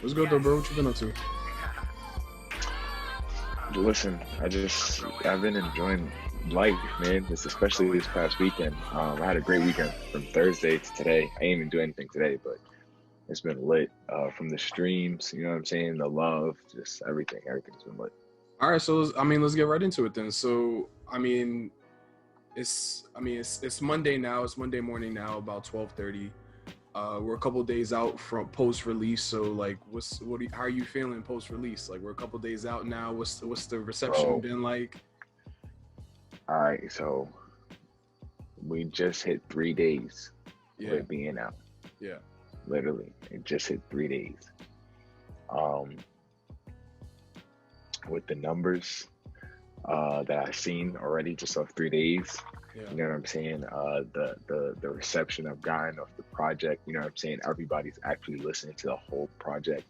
What's good though, bro? What you been up to? Listen, I've been enjoying life, man. This especially this past weekend. I had a great weekend from Thursday to today. I didn't even do anything today, but it's been lit. From the streams, you know what I'm saying? The love, just everything. Everything's been lit. All right, so let's get right into it then. So, it's Monday now. It's Monday morning now, about 12:30. We're a couple days out from post release. So, like, how are you feeling post release? Like, we're a couple days out now. What's the reception Bro, been like? all right, so we just hit 3 days of Yeah, it being out. yeah, Literally, it just hit 3 days. Um, with the numbers that I've seen already just off 3 days. yeah, You know what I'm saying? The reception I've gotten of the project. You know what I'm saying? Everybody's actually listening to the whole project.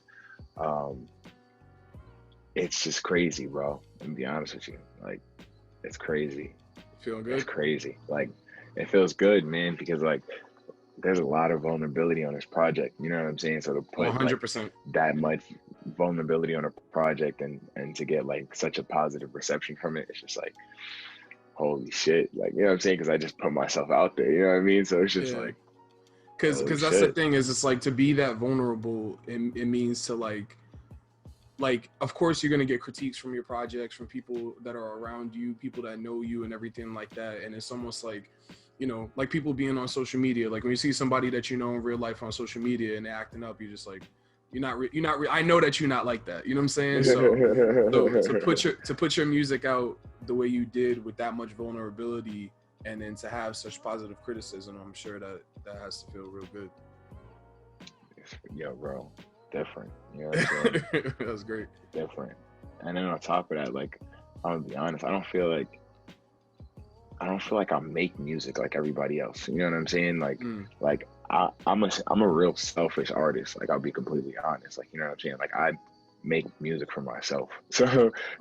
Um, it's just crazy, bro. I'm gonna be honest with you. Like, it's crazy. feeling It's good. crazy. Like, it feels good, man, because like there's a lot of vulnerability on this project. You know what I'm saying? So to One put hundred like percent. that much vulnerability on a project and to get like such a positive reception from it, it's just like holy shit. Like, you know what I'm saying? Because I just put myself out there. You know what I mean? So it's just Yeah, like holy because that's the shit. thing is it's like to be that vulnerable. It means to like of course you're going to get critiques from your projects from people that are around you, people that know you and everything like that, and it's almost like, like people being on social media, like when you see somebody that you know in real life on social media and they're acting up, you're just like, I know that you're not like that, you know what I'm saying? So to put your music out the way you did with that much vulnerability, and then to have such positive criticism, I'm sure that has to feel real good. Yo, bro, different. You know what I'm saying? That's great. Different. And then on top of that, like, I'm gonna be honest, I don't feel like I make music like everybody else. You know what I'm saying? Mm, Like I'm a real selfish artist. Like, I'll be completely honest. Like, you know what I'm saying? Like, I make music for myself. So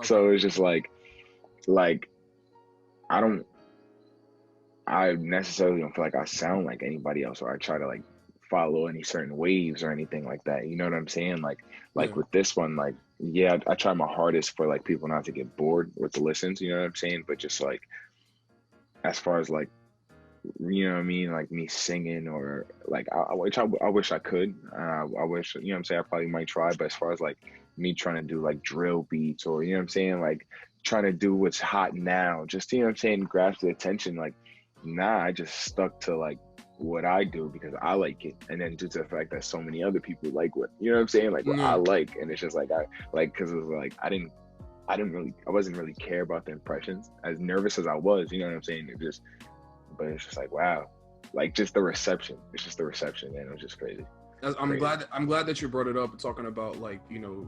okay. it's just like I don't I necessarily don't feel like I sound like anybody else, or I try to like follow any certain waves or anything like that. You know what I'm saying? Like Yeah. with this one, like yeah, I try my hardest for like people not to get bored with the listens. You know what I'm saying? But just like as far as like you know what I mean, like me singing or like I wish I could. I wish, you know what I'm saying, I probably might try, but as far as like me trying to do like drill beats or you know what I'm saying, like trying to do what's hot now, just you know what I'm saying, grasp the attention, like nah, I just stuck to like what I do because I like it, and then due to the fact that so many other people like what you know what I'm saying, like what I Yeah. like, and it's just like I like because it was like I wasn't really care about the impressions as nervous as I was, you know what I'm saying, but it's just like wow, like just the reception. It's just the reception, man. It was just crazy, I'm crazy. glad that you brought it up, talking about like,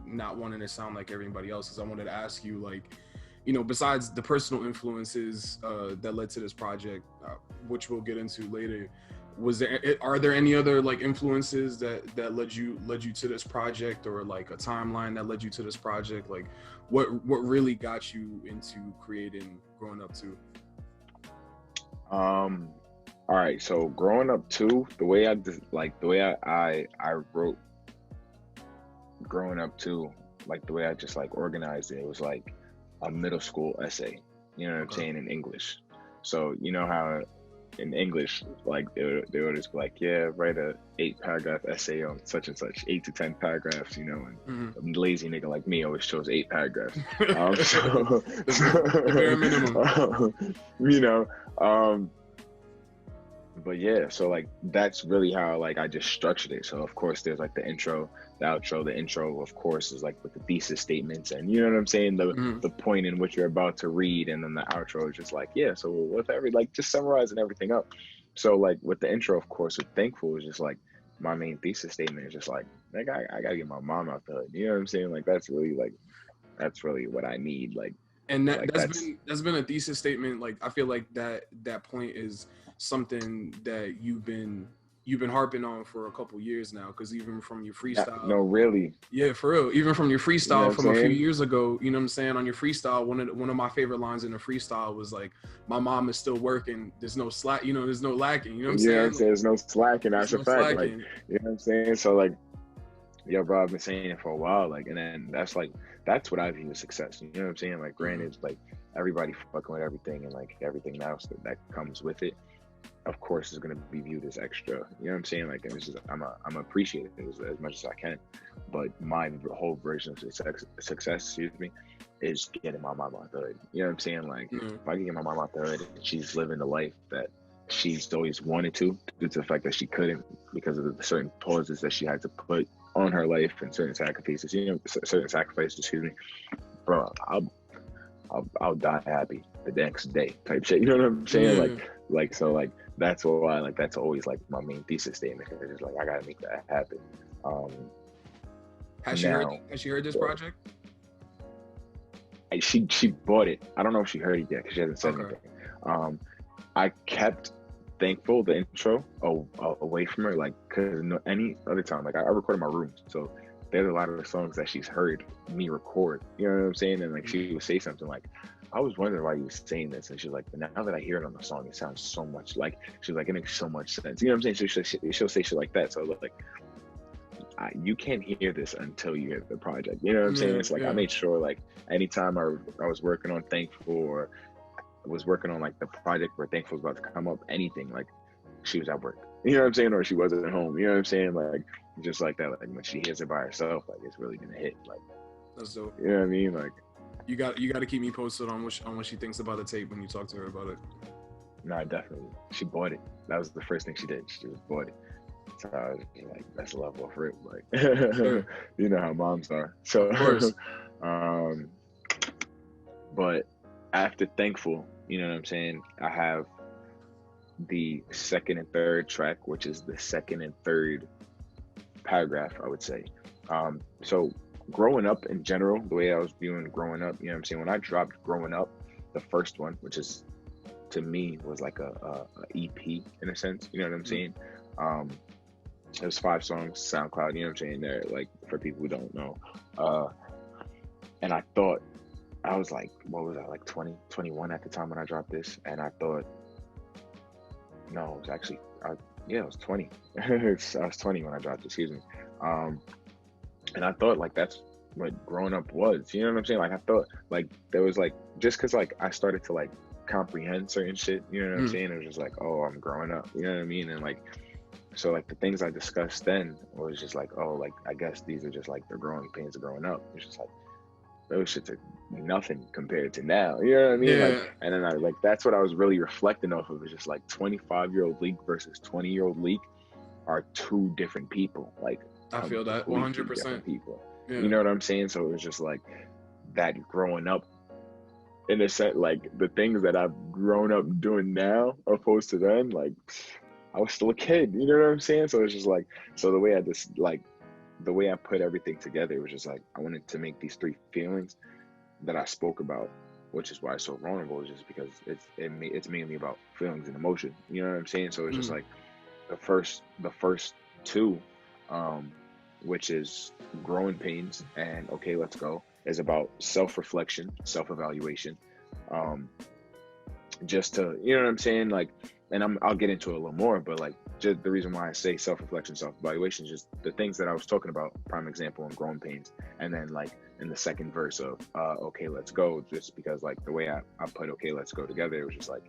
not wanting to sound like everybody else, because I wanted to ask you, like, besides the personal influences that led to this project, which we'll get into later, are there any other like influences that led you to this project, or like a timeline that led you to this project? Like what really got you into creating Growing Up Too? Um, all right. So growing up too, the way the way I wrote growing up too, like the way I just like organized it, it was like a middle school essay. You know what I'm Okay. saying, in English. So you know how in English, like they would just be like, yeah, write a 8 paragraph essay on such and such, 8 to 10 paragraphs, you know, and Mhm. a lazy nigga like me always chose 8 paragraphs. the, So, the bare minimum. you know, um, but yeah, so like that's really how like I just structured it. So of course there's like the intro, the outro. The intro, of course, is like with the thesis statements, and you know what I'm saying, Mhm. the point in which you're about to read, and then the outro is just like yeah. So with every like just summarizing everything up. So like with the intro, of course, with Thankful is just like my main thesis statement is just like I gotta get my mom out the hood. You know what I'm saying? That's really what I need. And Like that's that's been a thesis statement. Like I feel like that point is something that you've been harping on for a couple years now, because even from your yeah, freestyle. no, really. Yeah, for real. Even from your You know what freestyle I'm from a few saying? years ago, you know what I'm saying? On your freestyle, one of my favorite lines in the freestyle was like, "My mom is still working. There's no slack. There's no lacking." You know what I'm You know what I'm saying? saying? Like, There's no slacking. there's That's a no fact. Like, slacking. you know what I'm saying? So Yeah, bro, I've been saying it for a while, like, and then that's what I view as success. You know what I'm saying? Like, Mm-hmm. granted, like everybody fucking with everything and like everything else that comes with it, of course, is gonna be viewed as extra. You know what I'm saying? Like, and it's just I'm appreciate it as much as I can, but my whole version of success, excuse me, is getting my mom out the hood. You know what I'm saying? Like, Mm-hmm. if I can get my mom out the hood and she's living the life that she's always wanted to, due to the fact that she couldn't because of the certain pauses that she had to put on her life and certain sacrifices, certain sacrifices, excuse me, bro, I'll die happy the next day type shit. You know what I'm saying? Yeah. So like that's why like that's always like my main thesis statement. It's just like I gotta make that happen. Um, Has she heard? now Has she heard this project? she bought it. I don't know if she heard it yet because she hasn't said Okay. anything. Um, I kept thankful the intro away from her, like because any other time, like I record in my room, so there's a lot of the songs that she's heard me record. You know what I'm saying? And like Mm-hmm. she would say something like, "I was wondering why you was saying this," and she's like, "But now that I hear it on the song, it sounds so much like." She's like, "It makes so much sense." You know what I'm saying? She'll say shit like that. So like, you can't hear this until you hear the project. You know what I'm saying? Yeah. It's like I Yeah. made sure like anytime I was working on Thankful or was working on like the project where Thankful was about to come up, anything like she was at work. You know what I'm saying? Or she wasn't at home. You know what I'm saying? Like just like that. Like when she hears it by herself, like it's really gonna hit. Like That's dope. you know what I mean? Like You got to keep me posted on what she thinks about the tape when you talk to her about it. no, definitely. She bought it. That was the first thing she did. She just bought it. So I was just like, that's a level of rip. Like Sure. you know how moms are. Of So course. um but after Thankful, you know what I'm saying? I have the second and third track, which is the second and third paragraph, I would say. So growing up in general, the way I was viewing growing up, you know what I'm saying? When I dropped Growing Up, the first one, which is to me was like a EP in a sense, you know what I'm Mm-hmm. saying? Um, it was 5 songs, SoundCloud, you know what I'm saying? There, like for people who don't know. Uh, and I thought I was like, what was I, like 20, 21 at the time when I dropped this? And I thought, no, it was actually, yeah, it was 20. I was 20 when I dropped it, excuse me. Um, and I thought like that's what growing up was, you know what I'm saying? Like I thought like there was like, just cause like I started to like comprehend certain shit, you know what I'm Mm-hmm. saying? It was just like, oh, I'm growing up, you know what I mean? And like, so like the things I discussed then was just like, oh, like I guess these are just like the growing pains of growing up. It's just like, those shits are nothing compared to now. You know what I mean? Like, Yeah. and then I like that's what I was really reflecting off of. It's just like 25-year-old Leak versus 20-year-old Leak are two different people, like I feel that completely 100%. different people. You Yeah. know what I'm saying? So it was just like that growing up in a sense, like the things that I've grown up doing now opposed to then, like I was still a kid. You know what I'm saying? So it's just like, so the way I just like the way I put everything together was just like I wanted to make these three feelings that I spoke about, which is why it's so vulnerable, is just because it's mainly about feelings and emotion. You know what I'm saying? So it's just Mm-hmm. like the first two, um, which is growing pains and okay, let's go, is about self-reflection, self-evaluation. Um, just to you know what I'm saying, like, and I'll get into it a little more, but like just the reason why I say self-reflection, self-evaluation is just the things that I was talking about, prime example in growing pains, and then like in the second verse of okay let's go, just because like the way I put okay let's go together, it was just like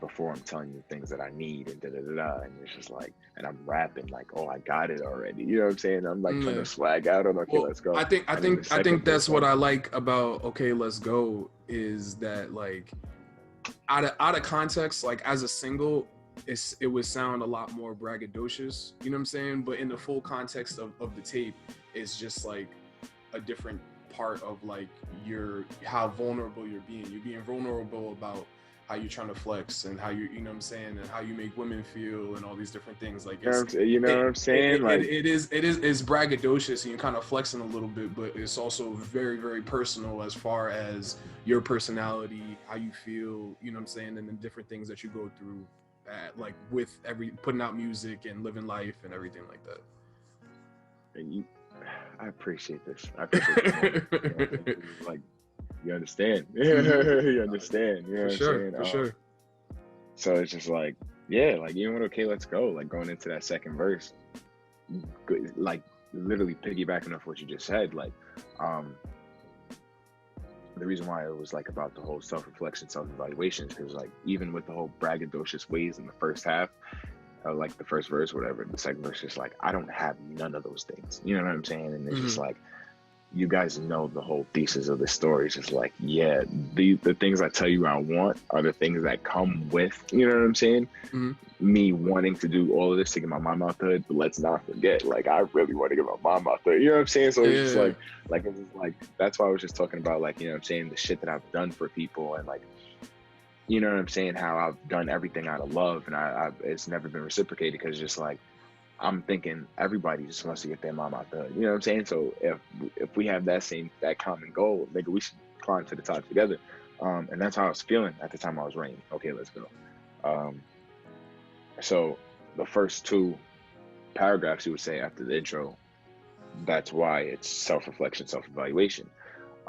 before I'm telling you things that I need and da da da da, and it's just like, and I'm rapping like, oh, I got it already. You know what I'm saying? I'm like trying Yeah. to swag out on okay, Well, let's go. I think I And then the think I think second that's verse, what like, I like about Okay, Let's Go is that like out of context, like as a single, it would sound a lot more braggadocious, you know what I'm saying? But in the full context of the tape, it's just like a different part of like how vulnerable you're being. You're being vulnerable about how you're trying to flex and how you know what I'm saying, and how you make women feel and all these different things. Like you know it what I'm saying? Like, it's braggadocious and you're kind of flexing a little bit, but it's also very, very personal as far as your personality, how you feel, you know what I'm saying, and the different things that you go through like with every putting out music and living life and everything like and you, I appreciate this. I appreciate this moment. You know what I'm saying? that. 'Cause it's like, you understand. Hmm. You understand. You know For what I'm sure, saying? for sure. So it's just like, yeah, like even with okay, let's go. Like going into that second verse, like literally piggybacking off what you just said, like, um, the reason why it was like about the whole self-reflection, self-evaluation is because like even with the whole braggadocious ways in the first half, like the first verse, whatever, the second verse is like, I don't have none of those things. You know what I'm saying? And it's just Mm-hmm. like, you guys know the whole thesis of the story. It's just like, yeah, the things I tell you I want are the things that come with, you know what I'm saying? Mm-hmm. Me wanting to do all of this to get my mom out the hood, but let's not forget, like, I really want to get my mom out there. You know what I'm saying? So it's just Yeah. like it's just like that's why I was just talking about, like, you know what I'm saying, the shit that I've done for people, and like, you know what I'm saying, how I've done everything out of love, and I it's never been reciprocated because just like I'm thinking everybody just wants to get their mom out the hood. You know what I'm saying? So if we have that common goal, maybe we should climb to the top together. And that's how I was feeling at the time I was writing. Okay, let's go. Um, so the first two paragraphs you would say after the intro, that's why it's self-reflection, self-evaluation.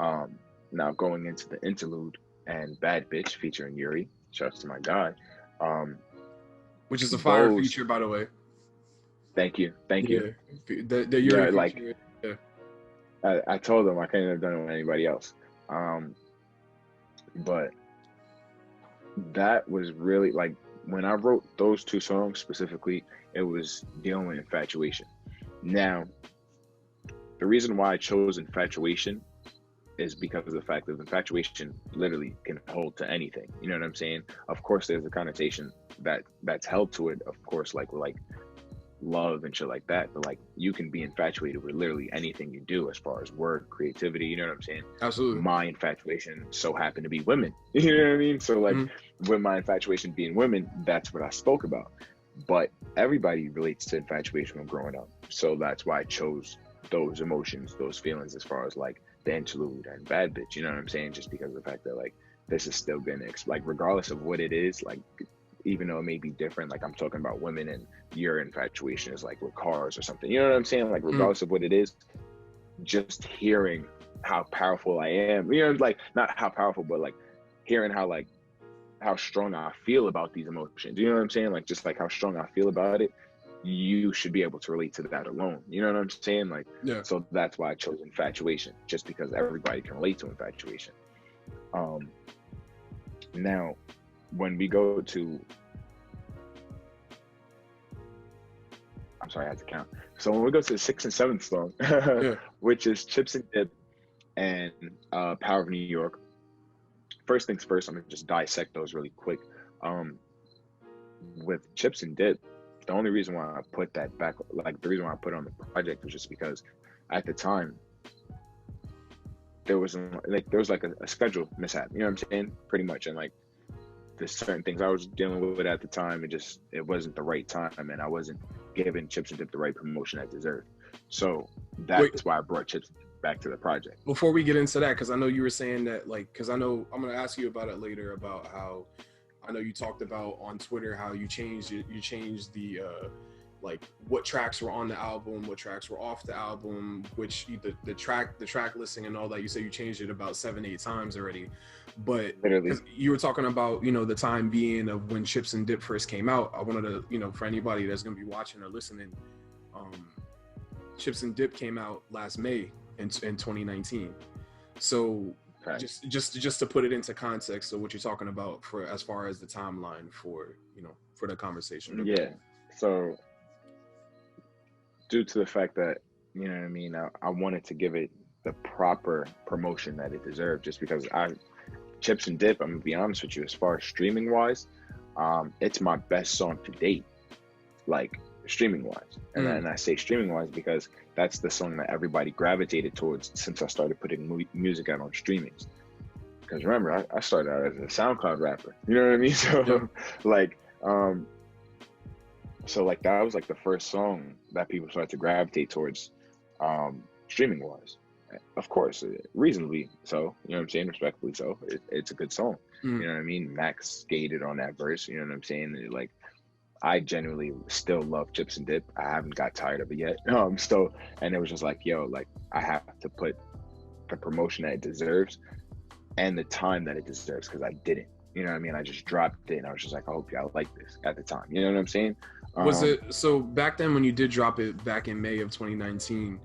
Um, Now going into the interlude and Bad Bitch featuring Yuri, shouts to my guy. Um, Which is a fire those, feature, by the way. thank you, thank you. Yeah. The Yuri Yeah, like feature. Yeah. I told them I couldn't have done it with anybody else. Um, but that was really like when I wrote those two songs specifically, it was dealing with infatuation. Now, the reason why I chose infatuation is because of the fact that infatuation literally can hold to anything. You know what I'm saying? Of course, there's a connotation that's held to it. Of course, like love and shit like that, but like you can be infatuated with literally anything you do as far as work, creativity, you know what I'm saying? Absolutely. My infatuation so happened to be women. You know what I mean? So like Mm-hmm. with my infatuation being women, that's what I spoke about. But everybody relates to infatuation when growing up. So that's why I chose those emotions, those feelings as far as like the interlude and Bad Bitch, you know what I'm saying? Just because of the fact that like this is still gonna like regardless of what it is, like even though it may be different, like I'm talking about women and your infatuation is like with cars or something. You know what I'm saying? Like Mm-hmm. regardless of what it is, just hearing how powerful I am, you know, like not how powerful, but like hearing how strong I feel about these emotions. You know what I'm saying? Like just like how strong I feel about it, you should be able to relate to that alone. You know what I'm saying? Like, Yeah. so that's why I chose infatuation, just because everybody can relate to infatuation. Um, Now, when we go to, I'm sorry, I had to count. So when we go to the sixth and seventh song, Yeah. which is Chips and Dip and Power of New York. First things first, I'm gonna just dissect those really quick. Um, with Chips and Dip, the only reason why I put that back, like the reason why I put it on the project was just because at the time there was like a schedule mishap. You know what I'm saying? Pretty much, and like there's certain things I was dealing with at the time. It wasn't the right time, and I wasn't giving Chips and Dip the right promotion I deserved. So Wait, that's why I brought Chips back to the project. before we get into that, because I know you were saying that, like, because I know I'm gonna ask you about it later about how I know you talked about on Twitter how you changed it, you changed the like what tracks were on the album, what tracks were off the album, which the track listing and all that. You said you changed it about 7-8 times already, but Literally, because you were talking about the time being of when Chips and Dip first came out. I wanted to for anybody that's gonna be watching or listening, um, Chips and Dip came out last May in 2019. So fact. just to put it into context, so what you're talking about for as far as the timeline for for the conversation. But Yeah. So due to the fact that you know what I mean, I wanted to give it the proper promotion that it deserved, just because Chips and Dip, I'm gonna be honest with you, as far as streaming wise, it's my best song to date, like streaming wise. And I say streaming wise because that's the song that everybody gravitated towards since I started putting music out on streamings. Because remember, I started out as a SoundCloud rapper, you know what I mean? So yeah. like, so like that was like the first song that people started to gravitate towards, streaming wise. Of course, reasonably so, you know what I'm saying, respectfully so. It's a good song, you know what I mean? Max skated on that verse, you know what I'm saying? Like, I genuinely still love Chips and Dip. I haven't got tired of it yet. Still, and it was just like, yo, like I have to put the promotion that it deserves and the time that it deserves, because I didn't. You know what I mean? I just dropped it and I was just like, I hope y'all like this at the time. You know what I'm saying? Was it so back then when you did drop it back in May of 2019?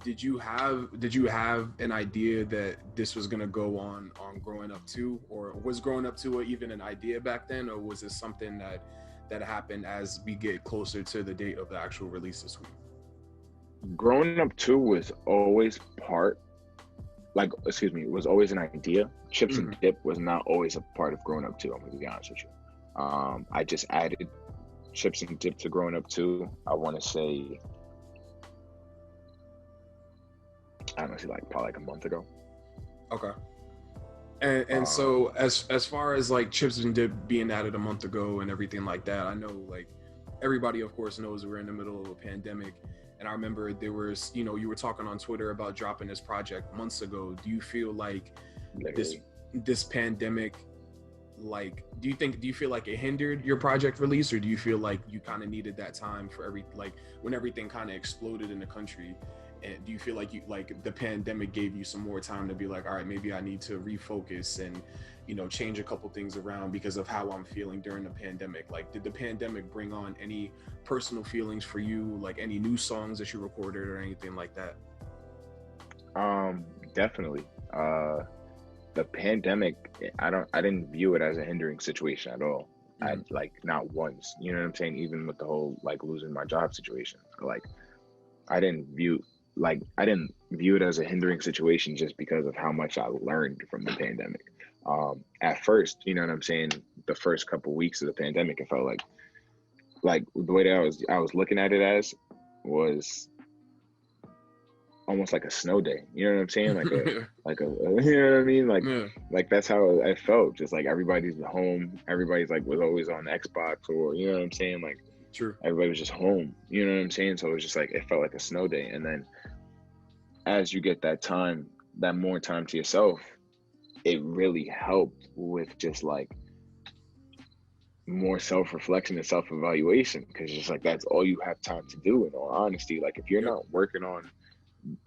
Did you have an idea that this was gonna go on Growing Up 2, or was Growing Up 2 even an idea back then, or was it something that happened as we get closer to the date of the actual release this week? Growing Up 2 was always was always an idea. Chips Mm-hmm. and Dip was not always a part of Growing Up 2, I'm gonna be honest with you. I just added Chips and Dip to Growing Up 2, I want to say, like probably like a month ago. Okay. And so as far as like Chips and Dip being added a month ago and everything like that, I know like everybody of course knows we're in the middle of a pandemic, and I remember there was, you were talking on Twitter about dropping this project months ago. Do you feel like this Literally. this pandemic, like, do you feel like it hindered your project release, or do you feel like you kind of needed that time for when everything kind of exploded in the country? And do you feel like the pandemic gave you some more time to be like, all right, maybe I need to refocus and change a couple things around because of how I'm feeling during the pandemic? Like, did the pandemic bring on any personal feelings for you, like any new songs that you recorded or anything like that? Definitely. The pandemic, I didn't view it as a hindering situation at all. I Mm-hmm. like not once, you know what I'm saying? Even with the whole like losing my job situation, like I didn't view I didn't view it as a hindering situation just because of how much I learned from the pandemic. At first, you know what I'm saying, the first couple weeks of the pandemic, it felt like the way that I was looking at it as was almost like a snow day. You know what I'm saying? You know what I mean? Yeah, Like that's how I felt. Just like everybody's at home, everybody's like was always on Xbox, or you know what I'm saying? Like true. everybody was just home. You know what I'm saying? So it was just like it felt like a snow day. And then as you get that more time to yourself, it really helped with just like more self-reflection and self-evaluation, because just like that's all you have time to do in all honesty. Like if you're Yep. not working on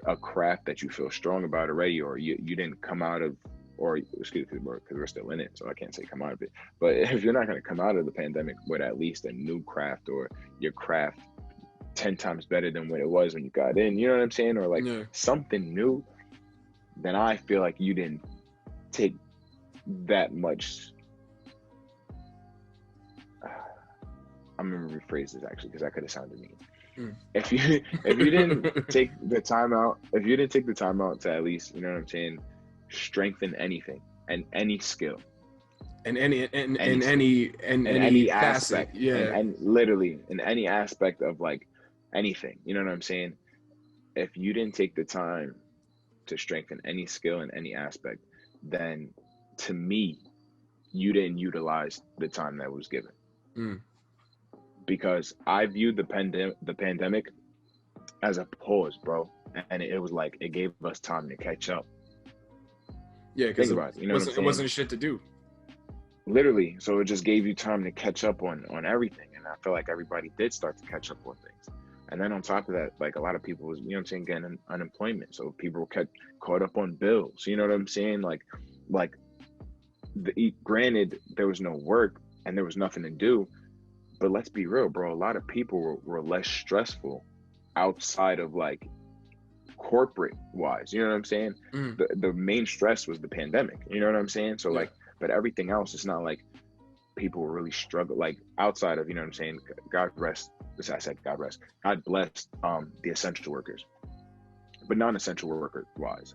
a craft that you feel strong about already, or you didn't come out of, or excuse me, because we're still in it, so I can't say come out of it, but if you're not going to come out of the pandemic with at least a new craft, or your craft 10 times better than what it was when you got in, you know what I'm saying, or like Yeah. something new, then I feel like you didn't take that much. I'm gonna rephrase this actually, because that could have sounded mean. Mm. If you didn't take the time out, to at least, you know what I'm saying, strengthen anything and any skill, and any any and skill, any and in any any facet, aspect, yeah. and literally in any aspect of like anything, you know what I'm saying? If you didn't take the time to strengthen any skill in any aspect, then to me, you didn't utilize the time that was given. Mm. Because I viewed the pandemic as a pause, bro. And it was like it gave us time to catch up. Yeah, because Think it about it, you know what I'm wasn't it saying? wasn't shit to do. Literally. So it just gave you time to catch up on everything. And I feel like everybody did start to catch up on things. And then on top of that, like a lot of people was, you know what I'm saying, getting unemployment. So people kept caught up on bills. You know what I'm saying? Like granted, there was no work and there was nothing to do. But let's be real, bro. A lot of people were less stressful outside of like corporate wise. You know what I'm saying? Mm. The main stress was the pandemic. You know what I'm saying? So Yeah. like, but everything else, it's not like people were really struggle like outside of, you know what I'm saying? God rest. As I said, God rest. God bless the essential workers, but non-essential worker wise.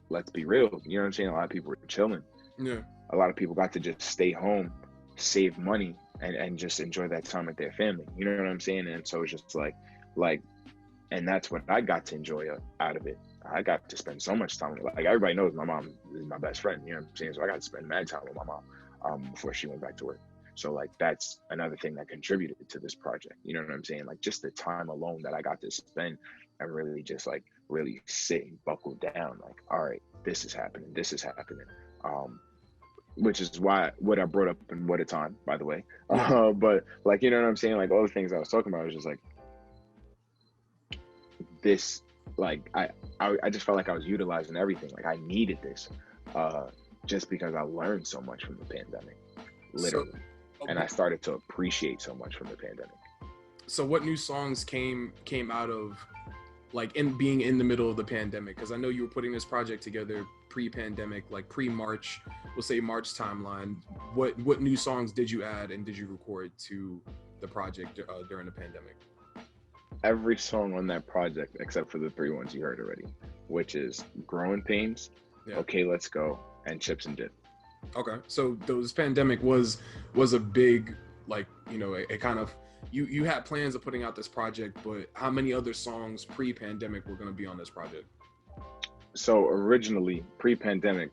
Let's be real. You know what I'm saying? A lot of people were chilling. Yeah. A lot of people got to just stay home, save money, and just enjoy that time with their family. You know what I'm saying? And so it's just like, and that's what I got to enjoy out of it. I got to spend so much time with, like everybody knows my mom is my best friend. You know what I'm saying? So I got to spend mad time with my mom before she went back to work. So like that's another thing that contributed to this project. You know what I'm saying? Like just the time alone that I got to spend and really just like really sit and buckle down. Like, all right, this is happening. This is happening. Which is why what I brought up in What a Time, by the way. Yeah. But like, you know what I'm saying? Like all the things I was talking about was just like this, like I just felt like I was utilizing everything. Like I needed this, just because I learned so much from the pandemic, So literally. and I started to appreciate so much from the pandemic. So what new songs came out of like in being in the middle of the pandemic? Because I know you were putting this project together pre-pandemic, like pre-March, we'll say March timeline. What new songs did you add and did you record to the project during the pandemic? Every song on that project, except for the three ones you heard already, which is Growing Pains, Yeah. Okay Let's Go, and Chips and Dip. Okay, so those pandemic was a big, like, you know, it kind of, you had plans of putting out this project, but how many other songs pre-pandemic were going to be on this project? So originally, pre-pandemic,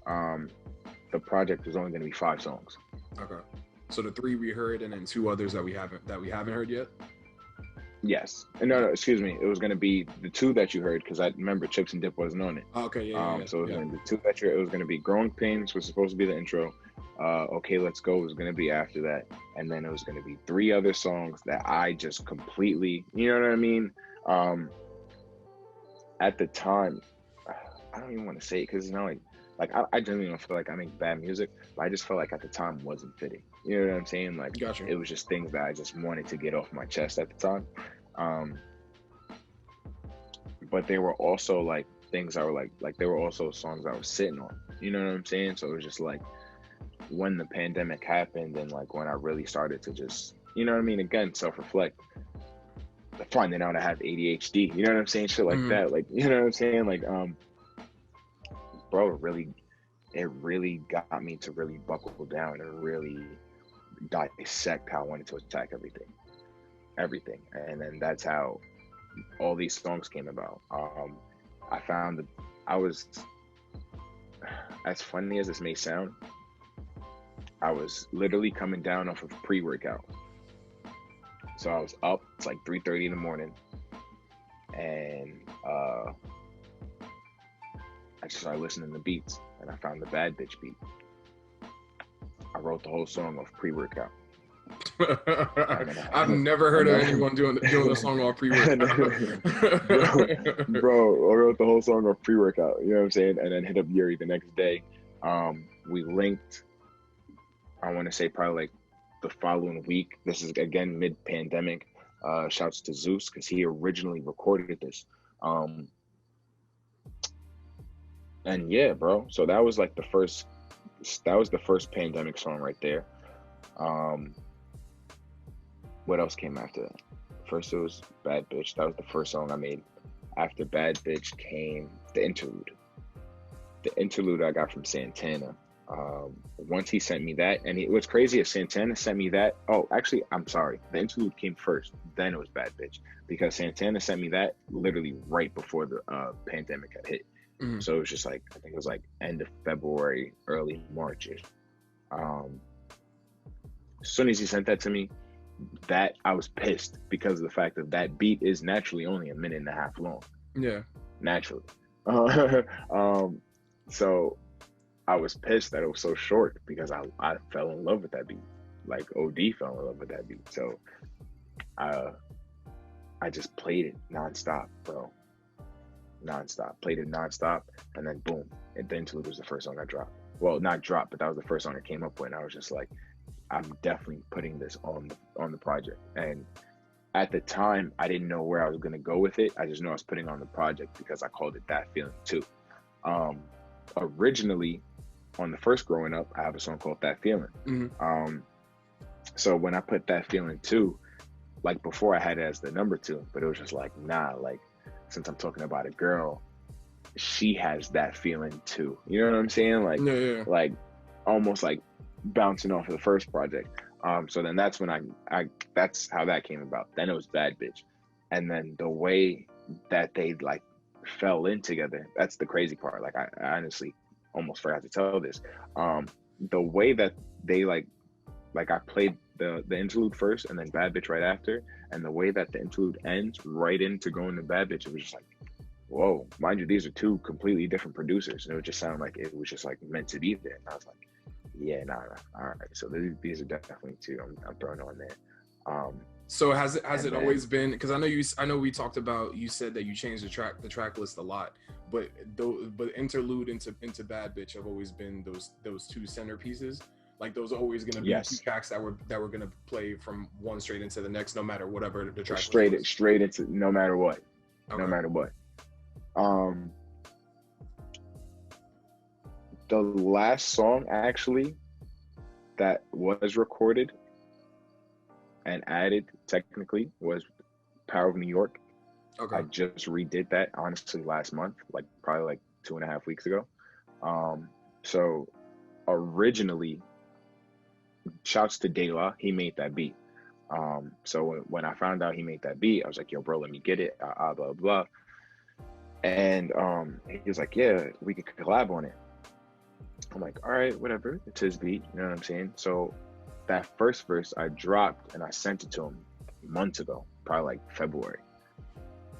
the project was only going to be 5 songs. Okay, so the 3 we heard and then 2 others that we haven't heard yet. Yes. No, excuse me. It was going to be the 2 that you heard, because I remember Chips and Dip wasn't on it. Okay, yeah. So it was going to be 2 that you heard. It was going to be Growing Pains was supposed to be the intro. Okay Let's Go was going to be after that. And then it was going to be 3 other songs that I just completely, you know what I mean? At the time, I don't even want to say it, because, you know, like I genuinely don't feel like I make bad music, but I just felt like at the time wasn't fitting. You know what I'm saying? Like, Gotcha. It was just things that I just wanted to get off my chest at the time. But they were also like things I were like they were also songs I was sitting on. You know what I'm saying? So it was just like when the pandemic happened and like when I really started to just, you know what I mean? Again, self-reflect, finding out I have ADHD. You know what I'm saying? Shit like that. Like, you know what I'm saying? Like, bro, it really got me to really buckle down and really dissect how I wanted to attack everything. And then that's how all these songs came about. I found that I was, as funny as this may sound, I was literally coming down off of pre-workout. So I was up, it's like 3:30 in the morning, and I just started listening to beats, and I found the Bad Bitch beat. I wrote the whole song off pre-workout. I've never heard of anyone doing a song off pre-workout. Bro, I wrote the whole song off pre-workout, you know what I'm saying? And then hit up Yuri the next day. We linked, I want to say probably like the following week. This is again mid-pandemic. Shouts to Zeus, because he originally recorded this. And yeah, bro. So that was like the first pandemic song right there. What else came after that? First it was Bad Bitch. That was the first song I made. After Bad Bitch came the interlude. The interlude I got from Santana. Once he sent me that, and what's crazy is Santana sent me that. Oh, actually, I'm sorry. The interlude came first. Then it was Bad Bitch, because Santana sent me that literally right before the pandemic had hit. Mm-hmm. So it was just like, I think it was like end of February, early March-ish. As soon as he sent that to me, that I was pissed, because of the fact that that beat is naturally only 1.5 minutes long. Yeah. Naturally. So I was pissed that it was so short, because I fell in love with that beat. Like OD fell in love with that beat. So I just played it nonstop, bro. Played it nonstop, and then boom, and the interlude was the first song I dropped. Well, not dropped, but that was the first song I came up with, and I was just like, I'm definitely putting this on the project. And at the time, I didn't know where I was going to go with it. I just know I was putting on the project because I called it That Feeling Too. Originally, on the first Growing Up, I have a song called That Feeling. Mm-hmm. So when I put That Feeling Too, like before I had it as the number 2, but it was just like, nah, like, since I'm talking about a girl, she has that feeling too. You know what I'm saying? Like, yeah. Like almost like bouncing off of the first project. So then that's when I that's how that came about. Then it was Bad Bitch. And then the way that they like fell in together, that's the crazy part. Like I honestly almost forgot to tell this. The way that they like I played the interlude first and then Bad Bitch right after, and the way that the interlude ends right into going to Bad Bitch, it was just like, whoa. Mind you, these are 2 completely different producers, and it would just sound like it was just like meant to be there. And I was like, yeah, nah. All right, so these are definitely 2 I'm throwing on there. So has it always been? Because I know we talked about, you said that you changed the track list a lot, but interlude into Bad Bitch have always been those 2 centerpieces. Like those are always going to be two Yes. tracks that were going to play from one straight into the next, no matter whatever the track list Straight was. straight into no matter what. No Okay. matter what. The last song actually that was recorded and added technically was Power of New York. Okay. I just redid that honestly last month, like probably like 2.5 weeks ago. So originally, shouts to De La, he made that beat. So when I found out he made that beat, I was like, yo, bro, let me get it, blah, blah. And he was like, yeah, we could collab on it. I'm like, all right, whatever, it's his beat, you know what I'm saying? So that first verse I dropped and I sent it to him months ago, probably like February.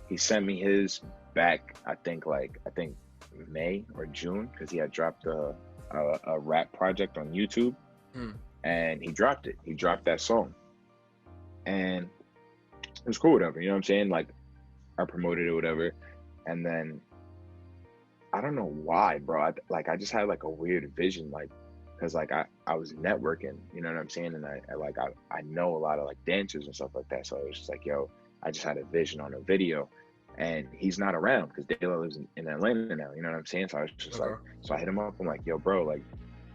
He sent me his back, I think May or June, because he had dropped a rap project on YouTube, and he dropped it. He dropped that song, and it was cool, whatever. You know what I'm saying? Like, I promoted it, whatever, and then I don't know why, bro. I just had like a weird vision, like, because like I was networking, you know what I'm saying, and I know a lot of like dancers and stuff like that, so it was just like, yo, I just had a vision on a video. And he's not around because De La lives in Atlanta now. You know what I'm saying? So I was just like, so I hit him up. I'm like, yo, bro, like,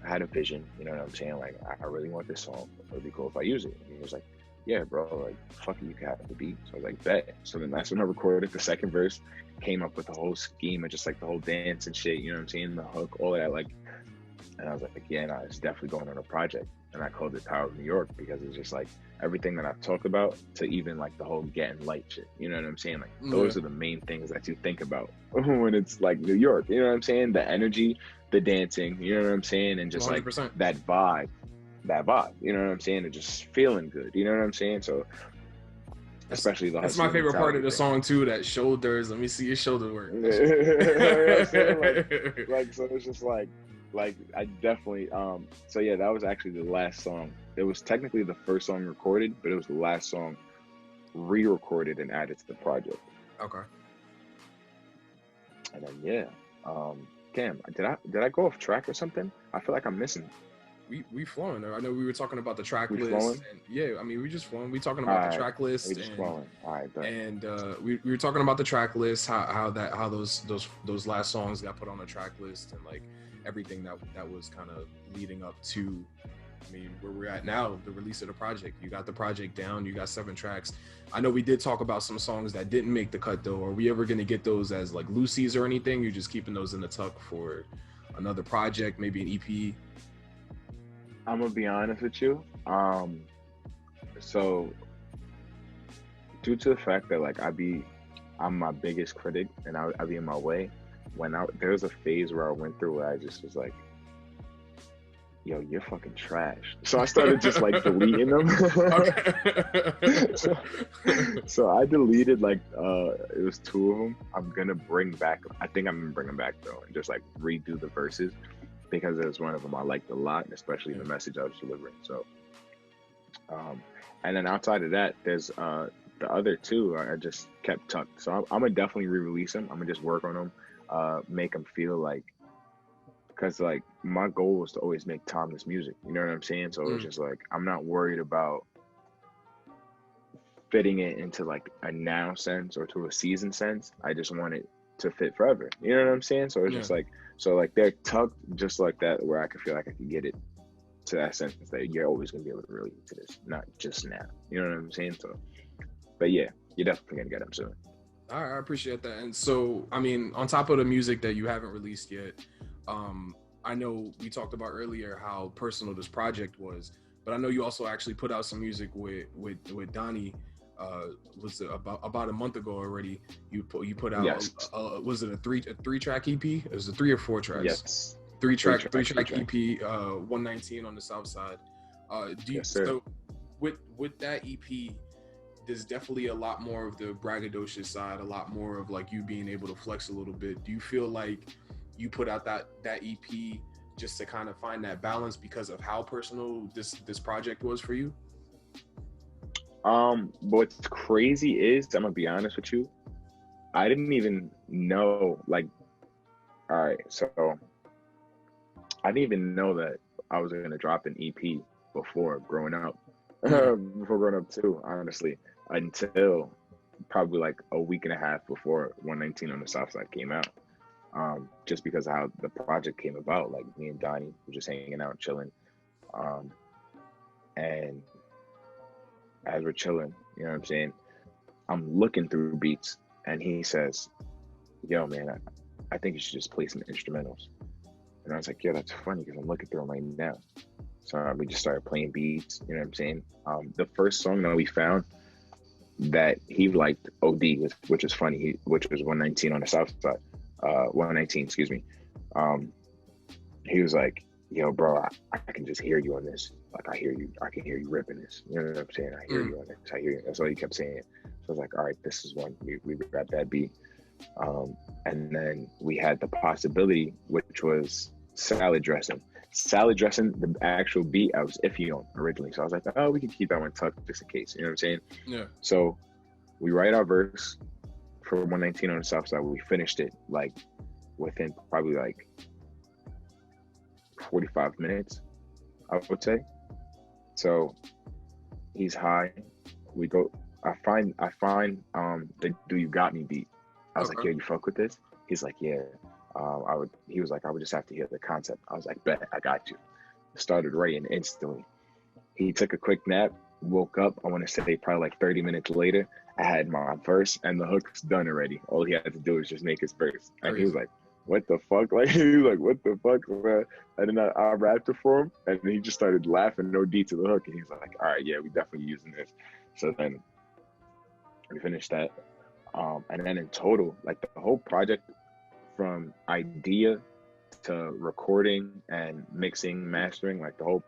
I had a vision. You know what I'm saying? Like, I really want this song. It would be cool if I use it. And he was like, yeah, bro, like, fuck it, you can have the beat. So I was like, bet. So then that's when I recorded the second verse, came up with the whole scheme and just like the whole dance and shit. You know what I'm saying? The hook, all of that. Like, and I was like, yeah, no, it's definitely going on a project. And I called it Power of New York because it's just like everything that I've talked about, to even like the whole getting light shit. You know what I'm saying? Like those are the main things that you think about when it's like New York. You know what I'm saying? The energy, the dancing, you know what I'm saying? And just 100%. Like that vibe, you know what I'm saying? And just feeling good, you know what I'm saying? So especially that's my favorite part of the song too, that shoulders. Let me see your shoulder work. You know what I'm saying? Like, so it's just like I definitely so yeah, that was actually the last song. It was technically the first song recorded, but it was the last song re-recorded and added to the project. Okay. And then yeah, damn, did I go off track or something? I feel like I'm missing. We flowing. I know we were talking about the track list. Flowing? And yeah, I mean, we just flowing. We talking about the track list. We just flowing. All right, and we were talking about the track list, how those last songs got put on the track list, and like everything that was kind of leading up to, I mean, where we're at now, the release of the project. You got the project down. You got 7 tracks. I know we did talk about some songs that didn't make the cut though. Are we ever gonna get those as like Lucy's or anything? You're just keeping those in the tuck for another project, maybe an EP? I'm gonna be honest with you. So due to the fact that like I'm my biggest critic and I be in my way. There was a phase where I went through where I just was like, yo, you're fucking trash. So I started just like deleting them. so I deleted like it was 2 of them. I think I'm gonna bring them back though, and just like redo the verses, because it was one of them I liked a lot, especially the message I was delivering. So and then outside of that, there's the other 2 I just kept tucked. So I'm gonna definitely re-release them. I'm gonna just work on them, make them feel like, because like my goal was to always make timeless music, you know what I'm saying? So it's just like, I'm not worried about fitting it into like a now sense or to a season sense. I just want it to fit forever, you know what I'm saying? So it's just like, so like they're tucked just like that, where I could feel like I could get it to that sense that you're always gonna be able to relate to this, not just now, you know what I'm saying? So, but yeah, you're definitely gonna get them soon. All right, I appreciate that. And so, I mean, on top of the music that you haven't released yet, I know we talked about earlier how personal this project was, but I know you also actually put out some music with Donnie. Was it about a month ago already? You put out was it a three track EP? It was a 3 or 4 tracks. Yes. 3 track EP, 119 on the South Side. So with that EP, there's definitely a lot more of the braggadocious side, a lot more of like you being able to flex a little bit. Do you feel like you put out that EP just to kind of find that balance because of how personal this project was for you? What's crazy is, I'm gonna be honest with you, I didn't even know, like, all right, so I didn't even know that I was gonna drop an EP before growing up, Mm, before growing up too, honestly, until probably like a week and a half before 119 on the South Side came out. Just because of how the project came about, like me and Donnie were just hanging out, chilling, um, and as we're chilling, you know what I'm saying, I'm looking through beats, and he says, "Yo, man, I think you should just play some instrumentals." And I was like, "Yeah, that's funny because I'm looking through them right now." So we just started playing beats. You know what I'm saying? The first song that we found that he liked OD, which is funny, which was 119 on the South Side, 119, excuse me. Um, he was like, "Yo, bro, I can just hear you on this. Like, I can hear you ripping this. You know what I'm saying? I hear mm. you on this. I hear you." That's all he kept saying. So I was like, "All right, this is one." We grabbed that beat. And then we had the possibility, which was salad dressing. Salad dressing, the actual beat, I was iffy on originally. So I was like, "Oh, we can keep that one tucked just in case." You know what I'm saying? Yeah. So we write our verse for 119 on the South Side. We finished it like within probably like 45 minutes, I would say. So he's high. We go. I find the "Do You Got Me" beat. I was like, Okay. "Yo, you fuck with this?" He's like, "Yeah." I would. He was like, "I would just have to hear the concept." I was like, "Bet, I got you." Started writing instantly. He took a quick nap, woke up. I want to say probably like 30 minutes later. I had my verse and the hook's done already. All he had to do was just make his verse. And he was Crazy. like, "What the fuck?" Like, he was like, "What the fuck, man?" And then I rapped it for him, and he just started laughing, no D to the hook. And he's like, "All right, yeah, we definitely using this." So then we finished that. And then in total, like the whole project from idea to recording and mixing, mastering, like the whole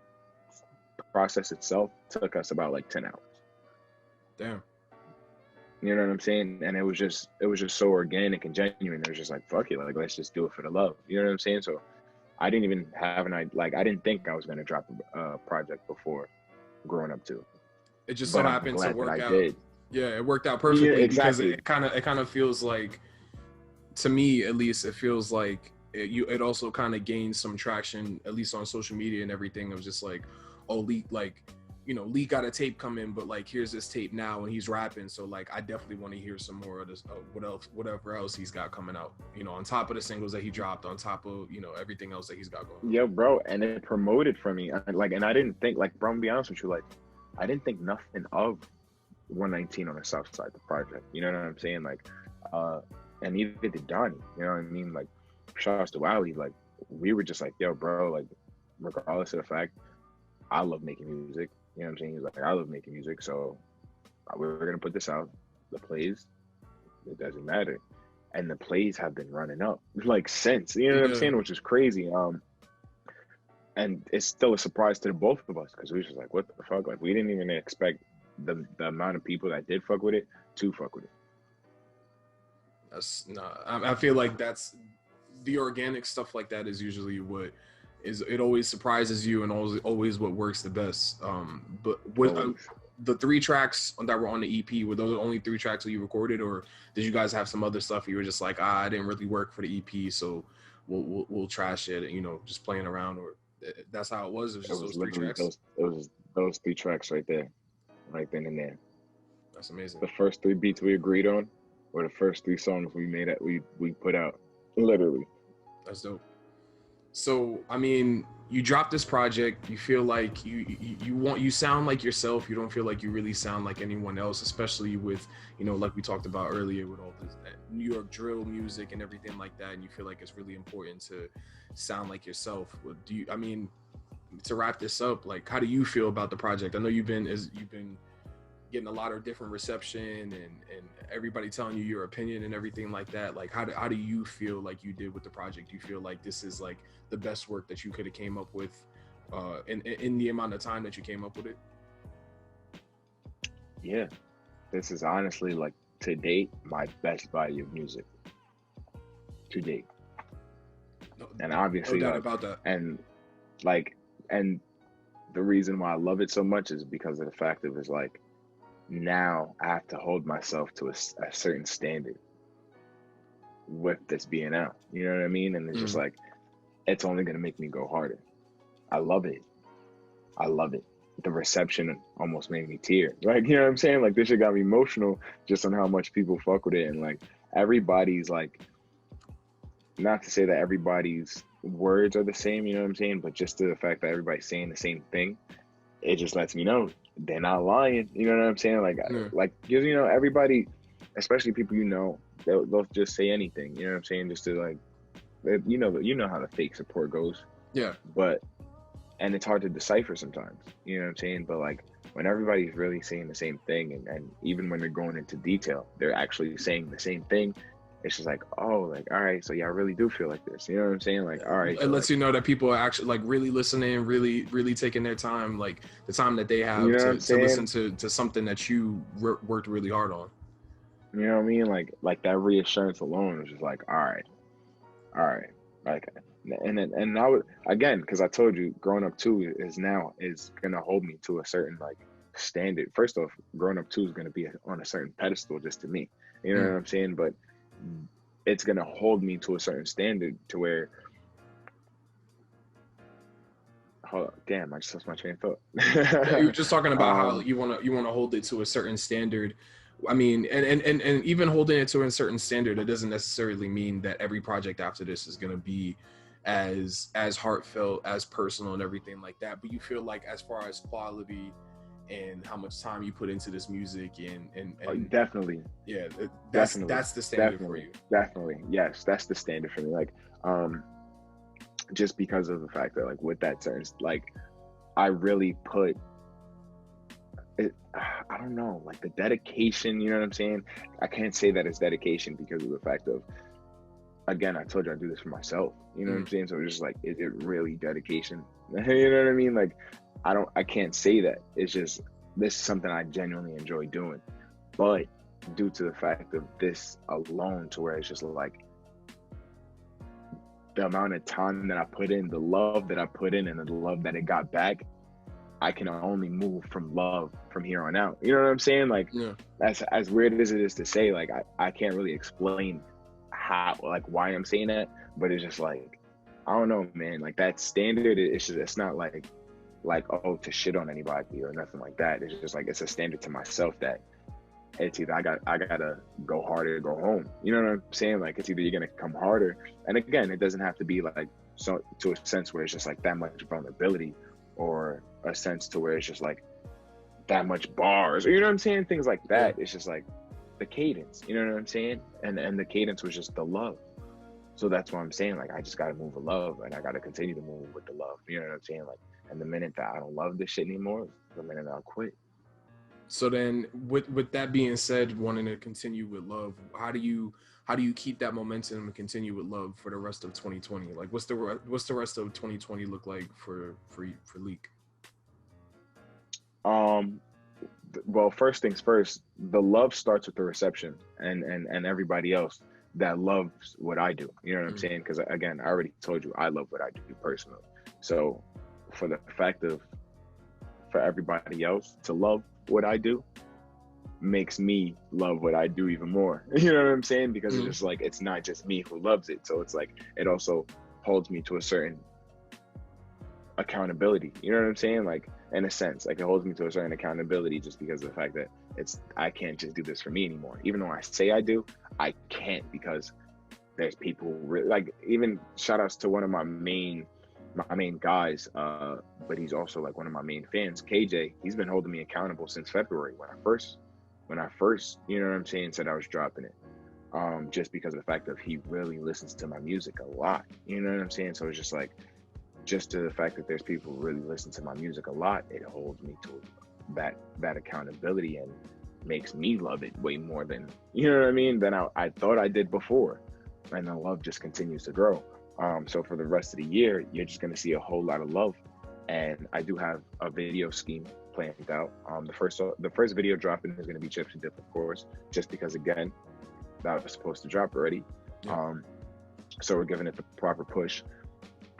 process itself took us about like 10 hours. Damn. You know what I'm saying? And it was just so organic and genuine. It was just like, fuck it, like let's just do it for the love. You know what I'm saying? So I didn't even have an idea. Like I didn't think I was gonna drop a project before growing up too, It just so but I'm happened to glad that work I out. did. Yeah, it worked out Yeah, perfectly because exactly. it kind of feels like, to me at least, it feels like it also kind of gained some traction, at least on social media and everything. It was just like, oh, Leak, like, Leak got a tape coming, but like here's this tape now and he's rapping. So like I definitely want to hear some more of this, whatever else he's got coming out. On top of the singles that he dropped, on top of everything else that he's got going on. Yeah, bro, and it promoted for me. And I didn't think, like, bro, I'm gonna be honest with you, like, I didn't think nothing of 119 on the South Side, the project. You know what I'm saying? Like, uh, and neither did Donnie. You know what I mean? Like, shout out to Wally. Like, we were just like, "Yo, bro, like, regardless of the fact, I love making music." You know what I'm saying? He's like, "I love making music, so we're gonna put this out." The plays, it doesn't matter. And the plays have been running up like since, you know what I'm Yeah, saying? Which is crazy. And it's still a surprise to the both of us because we was just like, "What the fuck?" Like, we didn't even expect the amount of people that did fuck with it to fuck with it. that's not. I feel like that's the organic stuff like that is usually what is. It always surprises you and always what works the best. But with Always. the three tracks that were on the EP, were those the only three tracks that you recorded, or did you guys have some other stuff you were just like, I didn't really work for the EP, so we'll trash it, just playing around, or that's how it was. It was It just was those three literally tracks. those three tracks right there, right then and there. That's amazing. The first three beats we agreed on were the first three songs we made that we put out. Literally. That's dope. So I mean, you drop this project. You feel like you sound like yourself. You don't feel like you really sound like anyone else, especially with like we talked about earlier with all this New York drill music and everything like that. And you feel like it's really important to sound like yourself. Do you? I mean, to wrap this up, like, how do you feel about the project? I know you've been getting a lot of different reception and everybody telling you your opinion and everything like that. Like, how do you feel like you did with the project? Do you feel like this is like the best work that you could have came up with in the amount of time that you came up with it? Yeah. This is honestly, like, to date, my best body of music. To date. No, And no obviously, doubt like, about that. and like, and the reason why I love it so much is because of the fact that it's like, now I have to hold myself to a certain standard with this being out. You know what I mean? And it's just Mm, like, it's only going to make me go harder. I love it. I love it. The reception almost made me tear. Like, you know what I'm saying? Like, this shit got me emotional just on how much people fuck with it. And like, everybody's like, not to say that everybody's words are the same, you know what I'm saying? But just to the fact that everybody's saying the same thing, it just lets me know they're not lying. You know what I'm saying? Yeah. Like, you know, everybody, especially people you know, they'll just say anything. You know what I'm saying? Just to like, you know how the fake support goes. Yeah. But and it's hard to decipher sometimes. You know what I'm saying? But like when everybody's really saying the same thing, and even when they're going into detail, they're actually saying the same thing. It's just like, oh, like, all right, so yeah, I really do feel like this. You know what I'm saying? Like, all right, It so lets like, you know that people are actually like really listening, really taking their time, like the time that they you have know what I'm to listen saying? to something that you worked really hard on. You know what I mean? Like that reassurance alone is just like, all right, like, and I would again, because I told you, growing up too is gonna hold me to a certain like standard. First off, growing up too is gonna be on a certain pedestal just to me. You know Mm. what I'm saying? But it's gonna hold me to a certain standard to where, oh, damn, I just lost my train of Yeah, you were thought. just talking about how um, you wanna hold it to a certain standard. I mean, and even holding it to a certain standard, it doesn't necessarily mean that every project after this is gonna be as heartfelt, as personal, and everything like that. But you feel like as far as quality and how much time you put into this music and definitely, yeah, definitely, that's the standard for definitely, you. definitely. Yes, that's the standard for me. Like, just because of the fact that like with that certain like I really put it, I don't know, like the dedication, you know what I'm saying? I can't say that it's dedication because of the fact of, again, I told you I do this for myself, you know what I'm Mm. saying? So it's just like, is it really dedication? You know what I mean? Like, I can't say that. It's just, this is something I genuinely enjoy doing. But due to the fact of this alone, to where it's just like the amount of time that I put in, the love that I put in, and the love that it got back, I can only move from love from here on out. You know what I'm saying? Like, Yeah. as weird as it is to say, like I can't really explain how, like, why I'm saying that, but it's just like, I don't know, man. Like that standard, it's just, it's not like, oh, to shit on anybody or nothing like that. It's just like, it's a standard to myself that it's either I gotta go harder or go home. You know what I'm saying? Like, it's either you're gonna come harder, and again, it doesn't have to be like, so to a sense where it's just like that much vulnerability, or a sense to where it's just like that much bars, or you know what I'm saying, things like Yeah. that. It's just like the cadence, you know what I'm saying, and the cadence was just the love. So that's what I'm saying. Like, I just gotta move with love, and I gotta continue to move with the love. You know what I'm saying? Like, and the minute that I don't love this shit anymore, is the minute I'll quit. So then, with that being said, wanting to continue with love, how do you keep that momentum and continue with love for the rest of 2020? Like, what's the rest of 2020 look like for Leak? Um, well, first things first, the love starts with the reception, and everybody else that loves what I do. You know what I'm Mm. saying? Because again, I already told you I love what I do personally. So for the fact of, for everybody else to love what I do makes me love what I do even more. You know what I'm saying? Because it's Mm. just like, it's not just me who loves it. So it's like, it also holds me to a certain accountability. You know what I'm saying? Like, in a sense, like, it holds me to a certain accountability just because of the fact that I can't just do this for me anymore. Even though I say I do, I can't, because there's people really, like, even shout outs to one of my main guys, but he's also like one of my main fans, KJ. He's been holding me accountable since February when I first, you know what I'm saying, said I was dropping it. Just because of the fact that he really listens to my music a lot. You know what I'm saying? So it's just like, just to the fact that there's people who really listen to my music a lot, it holds me to that accountability, and makes me love it way more than, you know what I mean, than I thought I did before. And the love just continues to grow. So for the rest of the year, you're just gonna see a whole lot of love. And I do have a video scheme planned out. The first video dropping is gonna be Gypsy Dip, of course, just because, again, that was supposed to drop already. Yeah. So we're giving it the proper push.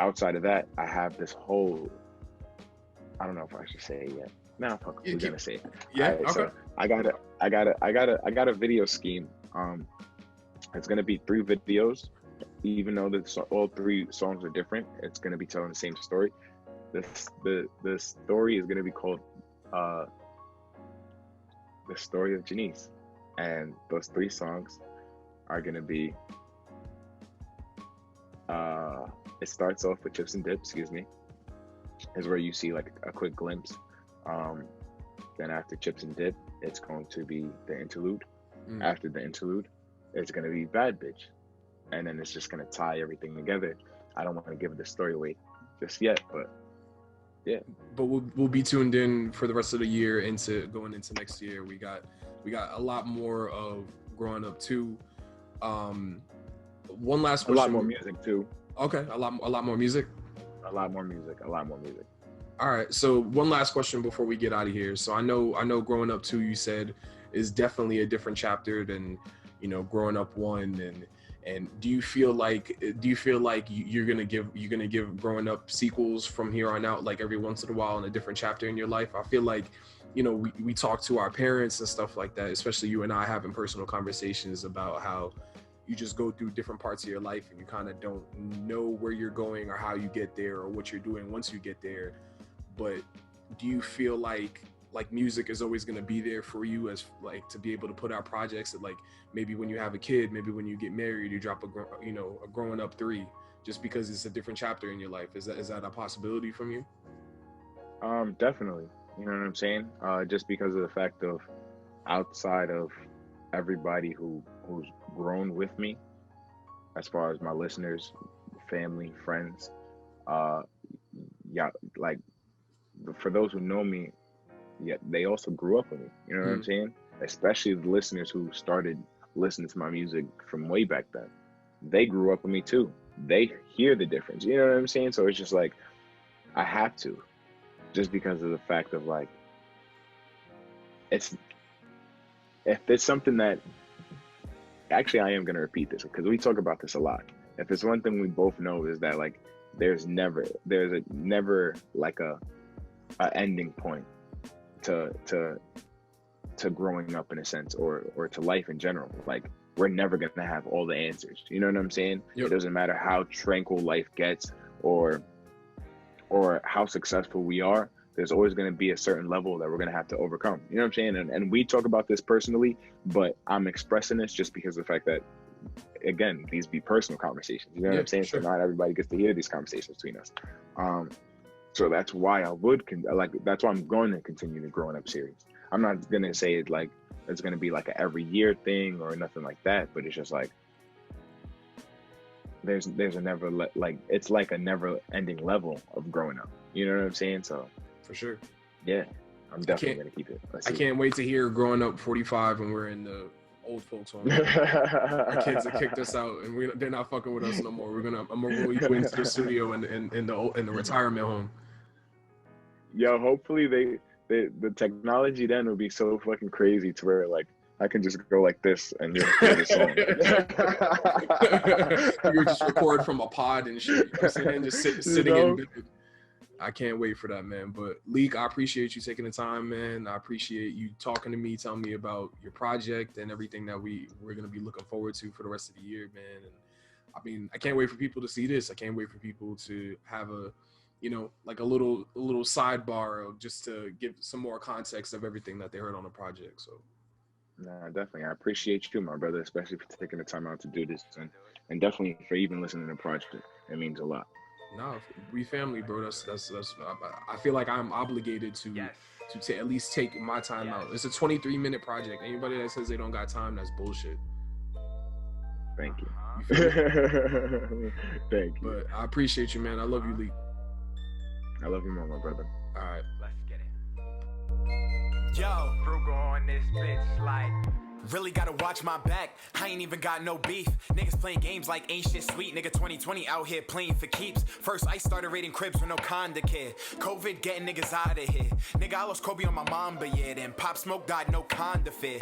Outside of that, I have this whole, I don't know if I should say it yet. Nah, fuck, Yeah. we're gonna say it. All Yeah. right, Okay. so I got a video scheme. It's gonna be 3 videos, even though all 3 songs are different. It's gonna be telling the same story. the story is gonna be called uh the story of Janice, and those 3 songs are gonna be it starts off with Chips and Dip, excuse me, is where you see like a quick glimpse. Um, then after Chips and Dip, it's going to be the interlude. After the interlude, it's gonna be Bad Bitch, and then it's just gonna tie everything together. I don't want to give the story away just yet, but yeah. But we'll be tuned in for the rest of the year into going into next year. We got a lot more of Growing Up 2. One last question. A lot more music too. Okay, a lot more music. A lot more music. All right. So one last question before we get out of here. So I know Growing Up 2, you said, is definitely a different chapter than, Growing Up 1, and do you feel like you're gonna give Growing Up sequels from here on out, like every once in a while in a different chapter in your life? I feel like, we talk to our parents and stuff like that, especially you and I having personal conversations about how you just go through different parts of your life and you kind of don't know where you're going or how you get there or what you're doing once you get there. But do you feel like music is always going to be there for you, as like to be able to put out projects that, like, maybe when you have a kid, maybe when you get married, you drop a Growing Up 3 just because it's a different chapter in your life? Is that a possibility from you? Definitely. You know what I'm saying? Just because of the fact of, outside of everybody who's grown with me, as far as my listeners, family, friends, yeah, like, for those who know me, yeah, they also grew up with me. You know what I'm saying? Especially the listeners who started listening to my music from way back then. They grew up with me too. They hear the difference. You know what I'm saying? So it's just like, I have to, just because of the fact of, like, if it's something that, actually, I am going to repeat this because we talk about this a lot. If it's one thing we both know, is that, like, there's never like a ending point to growing up, in a sense, or to life in general. Like, we're never gonna have all the answers. You know what I'm saying? Yep. It doesn't matter how tranquil life gets or how successful we are. There's always going to be a certain level that we're going to have to overcome. You know what I'm saying? And we talk about this personally, but I'm expressing this just because of the fact that, again, these be personal conversations. You know what I'm saying? Sure. So not everybody gets to hear these conversations between us. So that's why that's why I'm going to continue the Growing Up series. I'm not going to say it's going to be like a every year thing or nothing like that, but it's just like, there's a never, it's like a never ending level of growing up. You know what I'm saying? So for sure. Yeah, I'm definitely going to keep it. I can't wait to hear Growing Up 45 and we're in the old folks home. Our kids have kicked us out and they're not fucking with us no more. I'm gonna roll you into the studio in the retirement home. Yo, hopefully the technology then will be so fucking crazy to where, like, I can just go like this and just play the song. You just record from a pod and shit. And just sitting in bed. I can't wait for that, man. But Lique, I appreciate you taking the time, man. I appreciate you talking to me, telling me about your project and everything that we're gonna be looking forward to for the rest of the year, man. And I mean, I can't wait for people to see this. I can't wait for people to have a, like a little sidebar just to give some more context of everything that they heard on the project. So. Nah, definitely. I appreciate you, my brother, especially for taking the time out to do this, and definitely for even listening to the project. It means a lot. No, we family, bro. That's. I feel like I'm obligated to at least take my time out. It's a 23-minute project. Anybody that says they don't got time, that's bullshit. Thank you. Thank you. But I appreciate you, man. I love you, Lique. I love you more, my brother. All right. Let's get it. Yo, Frugal on this bitch, like. Really gotta watch my back, I ain't even got no beef. Niggas playing games like ain't shit sweet. Nigga 2020 out here playing for keeps. First I started raiding cribs with no Conda kid. COVID getting niggas out of here. Nigga I lost Kobe on my mom, but yeah. Then Pop Smoke died, no Conda fear.